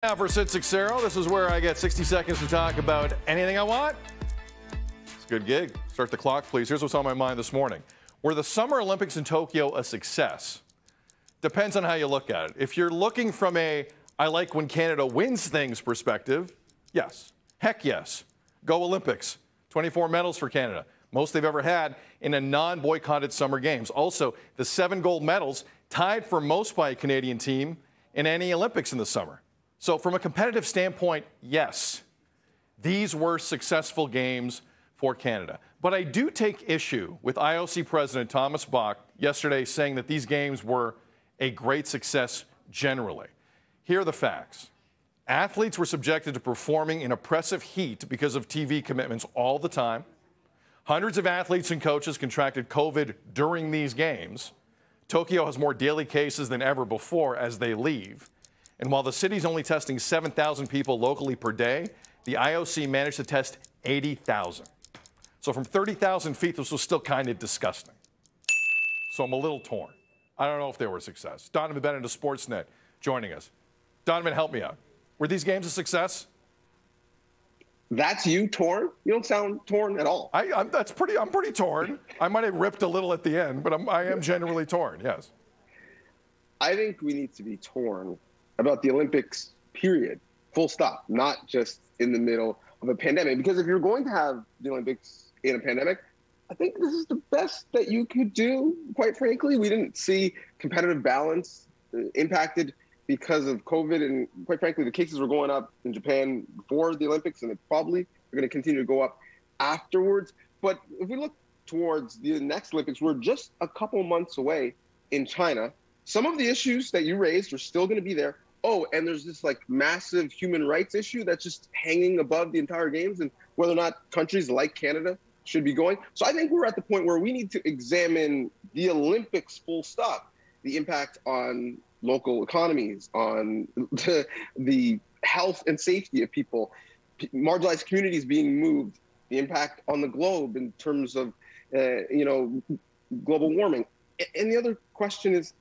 Now for Sit 6-0, this is where I get 60 seconds to talk about anything I want. It's a good gig. Start the clock, please. Here's what's on my mind this morning. Were the Summer Olympics in Tokyo a success? Depends on how you look at it. If you're looking from a I like when Canada wins things perspective, yes. Heck yes. Go Olympics. 24 medals for Canada. Most they've ever had in a non-boycotted Summer Games. Also, the 7 gold medals tied for most by a Canadian team in any Olympics in the summer. So from a competitive standpoint, yes, these were successful games for Canada. But I do take issue with IOC President Thomas Bach yesterday saying that these games were a great success generally. Here are the facts. Athletes were subjected to performing in oppressive heat because of TV commitments all the time. Hundreds of athletes and coaches contracted COVID during these games. Tokyo has more daily cases than ever before as they leave. And while the city's only testing 7,000 people locally per day, the IOC managed to test 80,000. So from 30,000 feet, this was still kind of disgusting. So I'm a little torn. I don't know if they were a success. Donnovan Bennett of Sportsnet joining us. Donnovan, help me out. Were these games a success? That's you torn? You don't sound torn at all. I'm pretty torn. I might have ripped a little at the end, but I am generally torn, yes. I think we need to be torn about the Olympics, period, full stop, not just in the middle of a pandemic. Because if you're going to have the Olympics in a pandemic, I think this is the best that you could do, quite frankly. We didn't see competitive balance impacted because of COVID. And quite frankly, the cases were going up in Japan before the Olympics, and they probably are going to continue to go up afterwards. But if we look towards the next Olympics, we're just a couple months away in China. Some of the issues that you raised are still going to be there. Oh, and there's this like massive human rights issue that's just hanging above the entire games and whether or not countries like Canada should be going. So I think we're at the point where we need to examine the Olympics full stop, the impact on local economies, on the health and safety of people, marginalized communities being moved, the impact on the globe in terms of, global warming. And the other question is,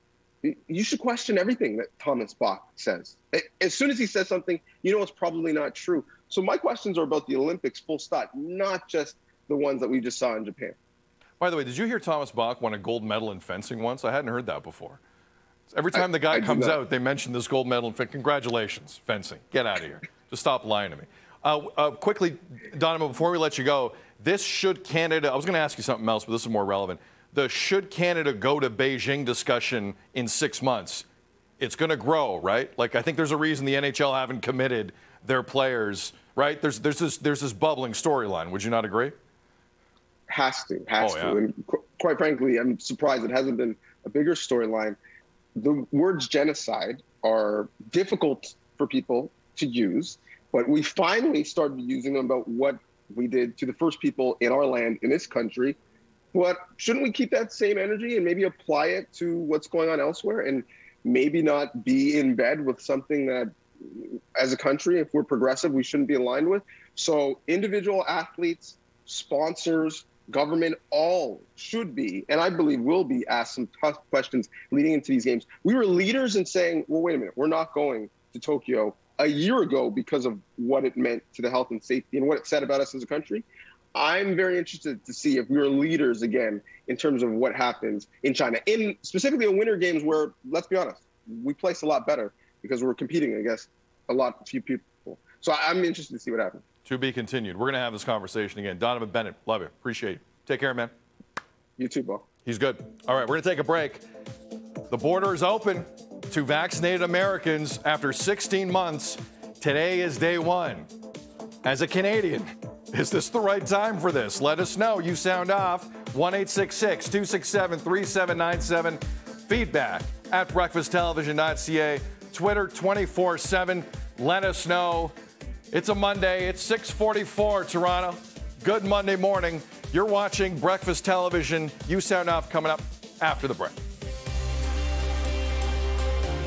you should question everything that Thomas Bach says. As soon as he says something, you know it's probably not true. So my questions are about the Olympics full stop, not just the ones that we just saw in Japan. By the way, did you hear Thomas Bach won a gold medal in fencing once? I hadn't heard that before. Every time the guy comes out, they mention this gold medal in fencing. Congratulations, fencing. Get out of here. Just stop lying to me. Quickly, Donnovan, before we let you go, this should Canada, I was going to ask you something else, but this is more relevant. The should Canada go to Beijing discussion in 6 months, it's going to grow, right? Like, I think there's a reason the NHL haven't committed their players, right? There's this bubbling storyline. Would you not agree? Has to. And quite frankly, I'm surprised it hasn't been a bigger storyline. The words genocide are difficult for people to use, but we finally started using them about what we did to the first people in our land, in this country. But shouldn't we keep that same energy and maybe apply it to what's going on elsewhere and maybe not be in bed with something that, as a country, if we're progressive, we shouldn't be aligned with? So individual athletes, sponsors, government, all should be, and I believe will be, asked some tough questions leading into these games. We were leaders in saying, well, wait a minute, we're not going to Tokyo a year ago because of what it meant to the health and safety and what it said about us as a country. I'm very interested to see if we are leaders again in terms of what happens in China, in specifically in Winter Games where, let's be honest, we place a lot better because we're competing against few people. So I'm interested to see what happens. To be continued. We're going to have this conversation again. Donnovan Bennett, love you. Appreciate you. Take care, man. You too, Bo. He's good. All right, we're going to take a break. The border is open to vaccinated Americans after 16 months. Today is day one. As a Canadian, is this the right time for this? Let us know. You sound off. 1-866-267-3797. Feedback at breakfasttelevision.ca. Twitter 24/7. Let us know. It's a Monday. It's 6:44 Toronto. Good Monday morning. You're watching Breakfast Television. You sound off coming up after the break.